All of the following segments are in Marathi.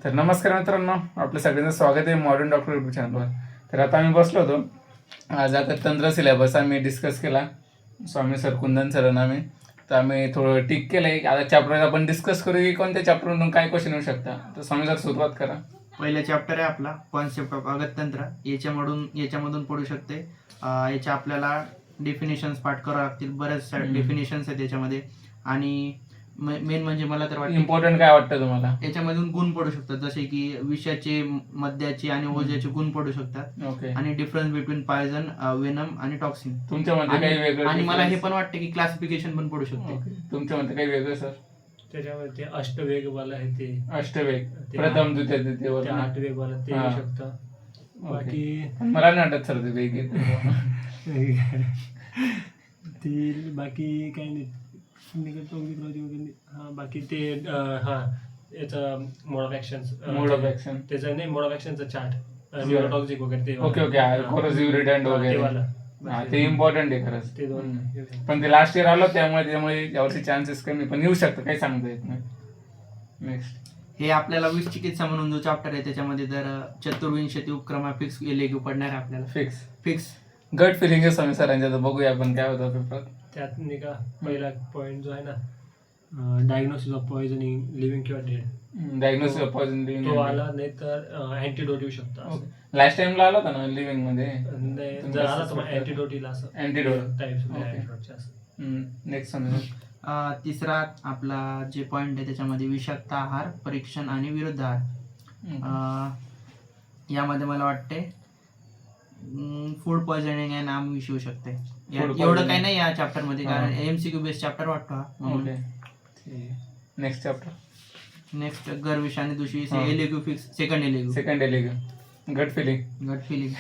तर नमस्कार मित्रांनो, आपलं सगळ्यांचं स्वागत आहे मॉडर्न डॉक्टर यूट्यूब चॅनलवर. तर आता आम्ही बसलो होतो, आज आता तंत्र सिलेबस आम्ही डिस्कस केला स्वामी सर कुंदन सरांना आम्ही. तर आम्ही थोडं टिक केलं आहे. आता चॅप्टर आपण डिस्कस करू की कोणत्या चॅप्टरमधून काय क्वेश्चन येऊ शकता. तर स्वामी सर सुरुवात करा. पहिला चॅप्टर आहे आपला कॉन्सेप्ट ऑफ अगततंत्र. याच्यामधून पडू शकते. याच्या आपल्याला डेफिनेशन्स पाठ करावं लागतील. बऱ्याच डेफिनेशन्स आहेत याच्यामध्ये. आणि मेन म्हणजे मला तर वाटतं इम्पॉर्टंट काय वाटतं तुम्हाला याच्यामधून गुण पडू शकतात, जसे की विषाचे, मद्याचे आणि ओझ्याचे गुण पडू शकतात. ओके. आणि डिफरन्स बिटवीन पॉयझन, वेनम आणि टॉक्सिन. तुमच्यामध्ये काही वेगळं आणि मला हे पण वाटतं की क्लासिफिकेशन पण पडू शकते. तुमच्यामध्ये काही वेगळं सर? त्याच्यामध्ये अष्टवेग वाला आहे ते अष्टवेग, प्रथम द्वितीय तृतीय ते वर्ग. आठवेग वाला ते हा. येऊ शकतं. बाकी मला नाही वाटत सर ते वेग येते. ते बाकी काही नाही. हा बाकी ते हा याचं mode of action mode of action. त्याचं नाही, मोड ऑफ ऍक्शनचं चार्ट, न्यूरोटॉक्सिक वगैरे ते ओके ओके. कोरोसिव्ह रिडंट वगैरे. हा, ते इम्पॉर्टंट आहे खरंच. ते दोन. पण ते लास्ट इयर आलं त्यामुळे यावर्षी चान्सेस कमी, पण येऊ शकतं, काही सांगता येत नाही. नेक्स्ट हे आपल्याला विष चिकित्सा म्हणून जो चॅप्टर आहे त्याच्यामध्ये जर चतुर्विंशती उपक्रमा फिक्स लेगी पडणार आहे आपल्याला. फिक्स गट फिलिंग आहे स्वामी सरांच्या. तर बघूया आपण काय होतं पेपर. त्यात नाही का पहिला पॉईंट जो आहे ना, डायग्नोसिस ऑफ पॉइझनिंग लिव्हिंग किंवा डेड, डायग्नोसिस ऑफ पॉइझन तो लिव्हिंग. आला नाही तर अँटीडोट येऊ शकतं. लास्ट टाइमला आला होता ना लिव्हिंग मध्ये. नाही, जर आला तर मग अँटीडोट येईल असं. Antidote types Okay. अँटीडोटचे असं. नेक्स्ट समजा. तिसरा आपला जे पॉइंट आहे त्याच्यामध्ये विषाक्त आहार परीक्षण आणि विरुद्ध आहार. यामध्ये मला वाटते फूड पॉइझनिंग आहे नाम विषय होऊ शकते. एवढं काही नाही या चॅप्टर मध्ये, कारण एमसीक्यू बेस्ड चॅप्टर वाटतो हा. ओके. Next chapter. नेक्स्ट गर्विष आणि दुसरी हा. एलेग्यू फिक्स, सेकंड एलेग्यू, सेकंड एलिग गट फिलिंग. गट फिलिंग.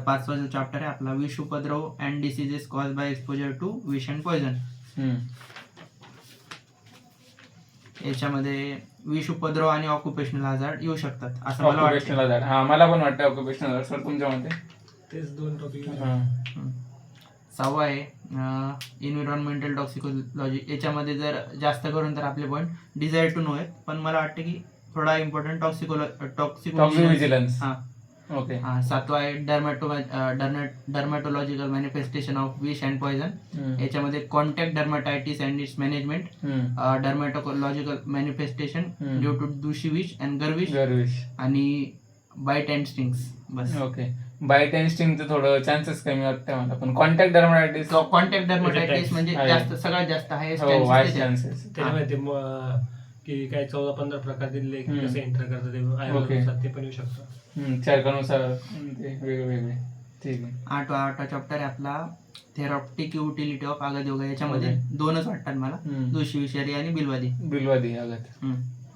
पाचवा जो चॅप्टर आहे आपला विष उपद्रव and diseases caused by exposure to विष अँड पॉइझन. याच्यामध्ये विष उपद्रव आणि ऑक्युपेशनल हजार्ड येऊ शकतात असं मला वाटतं. Occupational hazard. हा, मला पण वाटतं ऑक्युपेशनल हजार्ड. सर तुमच्यामध्ये? तेच दोन टॉपिक. सहावा आहे एन्व्हायरमेंटल टॉक्सिकोलॉजी. याच्यामध्ये जर जास्त करून तर आपले पॉईंट डिझायर टू नो आहेत, पण मला वाटतं की थोडा इम्पॉर्टंट टॉक्सिक विजिलन्स. हा. ओके. सातवा आहे डर्मॅटोलॉजिकल मॅनिफेस्टेशन ऑफ विश अँड पॉइझन. याच्यामध्ये contact dermatitis and it's management, dermatological manifestation due to दुशी विश अँड गर्विश, आणि बाईट अँड स्टिंग्स. बस. ओके. बाईट अँड स्टिंगचं थोडं चान्सेस कमी वाटतं मला, पण कॉन्टॅक्ट डर्माटायटिस कॉन्टॅक्ट डर्माटायटिस म्हणजे आहे. जास्त, सगळ्यात जास्त हायेस्ट वाईट चान्सेस. चान्सेस. त्याच्यामध्ये ते की काही 14-15 प्रकार दिलेले की कसे एंटर करतात ते Okay. आयुर्वेदानुसार ते पण येऊ शकतं. चरकानुसार ते वेगवेगळे. ठीक आहे. आठवा चॅप्टर आहे आपला थेरॉप्टिक युटिलिटी ऑफ आगत योगा. याच्यामध्ये दोनच वाटतात मला, दुशी विषारी आणि बिलवादी. बिलवादी आगत.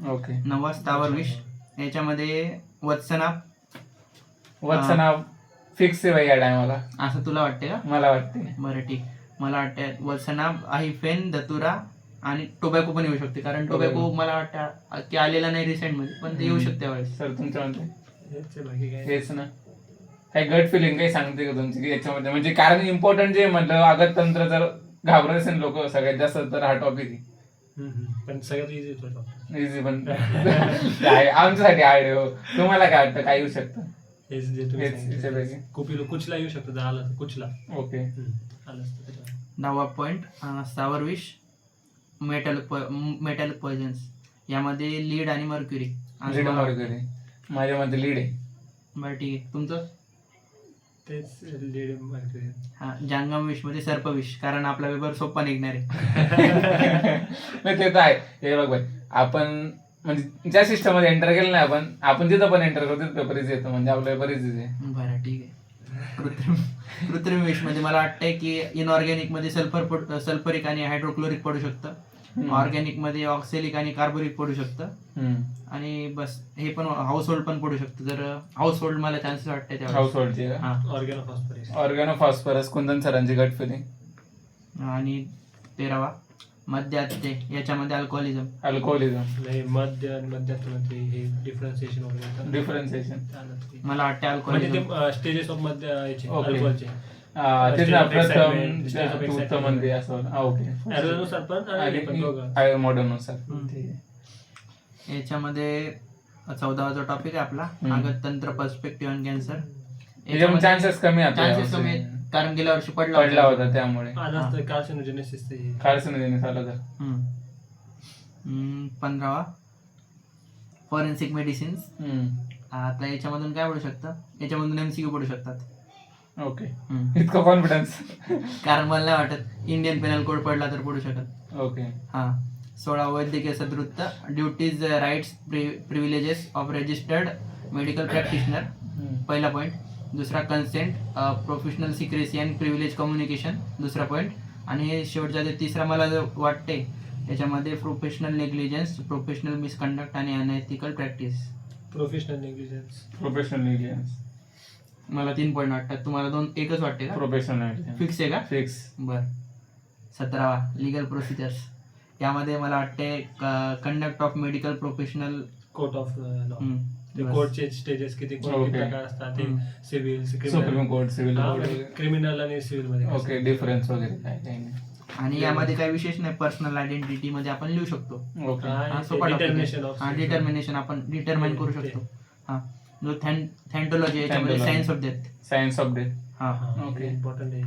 ओके. नववा स्थावर विष. याच्यामध्ये वत्सनाप फिक्स आहे बाई या टायमाला, असं तुला वाटते का? मला वाटते. बरं ठीक. मला वाटतं वत्सनाप, आहिफेन, दतुरा आणि टोबॅको पण येऊ शकते, कारण टोबॅको मला वाटतं की आलेला नाही रिसेंट मध्ये, पण ते येऊ शकते यावेळेस. सर तुमच्यामध्ये? हेच आहे, बाकी काय. हेच ना. काही गट फिलिंग काही सांगते का तुमची की याच्यामध्ये, म्हणजे कारण इम्पॉर्टंट जे म्हटलं आगत तंत्र, जर घाबरत असेल लोक सगळ्यात जास्त तर हा टॉपिक आहे. पण सगळ्यात इझी होतो. इझी पण आमच्यासाठी हार्ड आहे. तुम्हाला काय वाटतं काय येऊ शकतं? हेच जे तुम्ही हेच याच्यापैकी. कुचला येऊ शकतो, जर आला तर कुचला ओके. आलं असतं त्याच्यावर. 10वा पॉइंट स्थावर विष, मेटल पॉइझन्स. यामध्ये लीड आणि मर्क्युरी. लीड वगैरे माझ्यामध्ये लीड आहे. बरं ठीक आहे. तुमचं? तेच लीड मार्केट. हा, जांगम विष मध्ये सर्पविष, कारण आपला पेपर सोपा निघणार आहे. नाही ते तर आहे. हे बघ भाई, आपण म्हणजे ज्या सिस्टम मध्ये एंटर केलं नाही आपण तिथं पण एंटर करतो, तिथं पेपर इझी येतो, म्हणजे आपलं पेपर इझी आहे. बरं ठीक आहे. कृत्रिम विष मध्ये मला वाटतंय की इनऑर्गॅनिक मध्ये सल्फरिक आणि हायड्रोक्लोरिक पडू शकतं. ऑर्गॅनिक मध्ये ऑक्सॅलिक आणि कार्बोरिक पडू शकतं. आणि बस हे पण हाऊस होल्ड पण पडू शकतं. जर हाऊस होल्ड मला चान्सेस वाटते त्यावेळेस. हाऊस होल्डची ऑर्गॅनोफॉस्फरस कुंदन सरांची गट फिलिंग. आणि 13वा मद्याचे. याच्यामध्ये अल्कोहोलिझम. नाही, मध्यात्मध्ये हे डिफरन्सिएशन मला वाटतं म्हणजे अल्कोहोलिझम. ते स्टेजेस ऑफ मध्य याचे Okay. अल्कोहोलचे. तेच ना, प्रथम Stage of excitement. उत्तम असं. ओके. नुसार पण आणि पण दोघं. मॉडर्न नुसार. ठीक आहे. याच्यामध्ये 14वा टॉपिक आहे आपला आगत तंत्र पर्स्पेक्टिव्ह ऑन कॅन्सर. याच्यामध्ये चान्सेस कमी चान्सेस कमी आहेत कारण गेल्या वर्षी पडला होता त्यामुळे कार्सिनोजेनेसिस कार्सिनोजेनिस आला तर. 15वा फॉरेन्सिक मेडिसिन्स. आता याच्यामधून काय पडू शकतं, याच्यामधून MCQ पडू शकतात. ओके, इतकं कॉन्फिडन्स. कारण मला नाही वाटत इंडियन पेनल कोड पडला तर पडू शकत. ओके. 16 वैद्यकीय सदृत्त duties rights privileges of registered medical practitioner, पहिला पॉईंट. दुसरा consent, professional secrecy and privilege communication, दुसरा पॉईंट. आणि शेवटचा ते तिसरा मला जो वाटते याच्यामध्ये प्रोफेशनल नेग्लिजन्स, प्रोफेशनल मिसकंडक्ट आणि अनएथिकल प्रॅक्टिस. प्रोफेशनल नेग्लिजन्स मला 3 पॉईंट वाटतात. तुम्हाला एकच वाटते का? प्रोफेशनल फिक्स आहे का? फिक्स. बर. 17वा लिगल प्रोसिजर्स. यामध्ये मला वाटते conduct of medical professional court of law. कोर्टचे स्टेजेस किती प्रकार असतात, ते civil, supreme court, civil court, criminal आणि सिव्हिल मध्ये. ओके, डिफरन्स वगैरे काय काही नाही. आणि यामध्ये काही विशेष नाही. पर्सनल आयडेंटिटी मध्ये आपण लिहू शकतो. ओके. डिटर्मिनेशन आपण डिटरमाइन करू शकतो. जो थॅन्टोलॉजी याच्यामध्ये science of death. Science of death. Okay, important आहे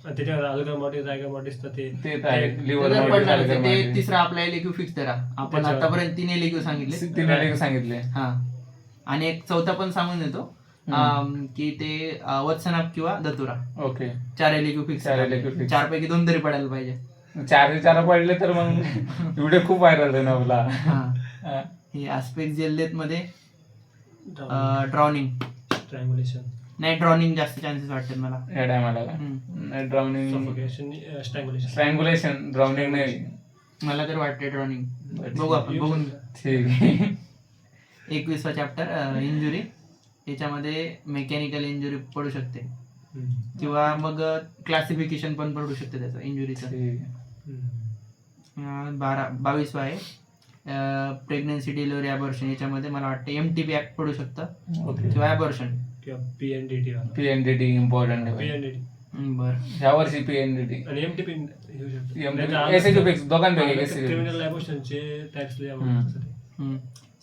त्याच्यावर अल्गर मॉडिस, आयगर मॉडिस तर ते ते तिसरा आपला LQ फिक्स करा. आपण आतापर्यंत 3 LQ सांगितले. आणि एक चौथा पण सांगून देतो की ते वत्सनाप किंवा दतुरा. Okay, 4 LQ fix. 4 पैकी 2 तरी पडायला पाहिजे. 4 पडले तर मग व्हिडिओ खूप व्हायरल आहे ना आपला. हे आस्पेक्ट जेल डेथ मध्ये ड्राउनिंग, स्ट्रॅंग्युलेशन नाही, ड्राउनिंग जास्त चान्सेस वाटतात मला या टायमाला. ड्राउनिंग, स्ट्रँग्युलेशन, ड्राउनिंग नाही. मला तर वाटते ड्राउनिंग. बघू आपण, बघून. ठीक आहे. 21वा चॅप्टर इंजुरी. याच्यामध्ये मेकॅनिकल इंजुरी पडू शकते किंवा मग क्लासिफिकेशन पण पडू शकते त्याचं इंजुरीचं. 22वा आहे प्रेग्नन्सी, डिलिव्हरी, अबॉर्शन. याच्यामध्ये मला वाटतं MTP ऍक्ट पडू शकतं किंवा अबॉर्शन किंवा PNDT इम्पॉर्टंट आहे. बरं, ह्या वर्षी PNDT आणि MTP घेऊ शकतो. दोघांपैकी क्रिमिनल अबॉर्शनचे टॅक्स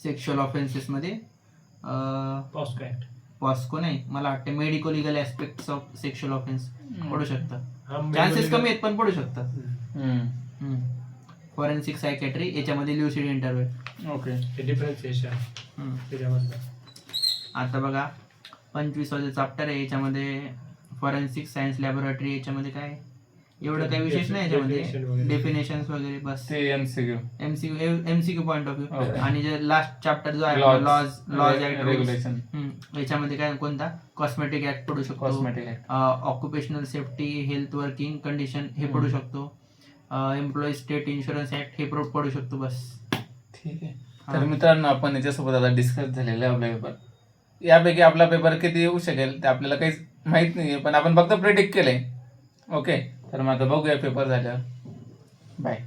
सेक्शुअल ऑफेन्सेस मध्ये पॉस्को नाही, मला वाटतं medico legal aspects of sexual offence पडू शकतं. चान्सेस कमी आहेत पण पडू शकतात. फॉरेन्सिक सायकॅट्री याच्यामध्ये ल्युसिड इंटरव्ह्यू. ओके, डिफरन्सिएशन त्याच्यामधलं. आता बघा 25वा चॅप्टर आहे. याच्यामध्ये फॉरेन्सिक सायन्स लॅबोरेटरी. याच्यामध्ये काय एवढं काही विशेष नाही. याच्यामध्ये डेफिनेशन्स वगैरे बस. ते MCQ पॉईंट ऑफ व्ह्यू. आणि जे लास्ट चॅप्टर जो आहे लॉज ऍक्ट रेग्युलेशन, याच्यामध्ये काय कोणता कॉस्मेटिक ऍक्ट पडू शकतो. Occupational safety, health working condition हे पडू शकतो. एम्प्लॉई स्टेट इन्शुरन्स ऍक्ट हे पडू शकतो. बस. ठीक आहे. तर मित्रांनो, आपण याच्यासोबत आता डिस्कस झालेला आहे आपला पेपर. यापैकी आपला पेपर किती येऊ शकेल ते आपल्याला काहीच माहित नाहीये, पण आपण फक्त प्रेडिक्ट केलंय. ओके, तर मग आता बघूया पेपर झाल्यावर. बाय.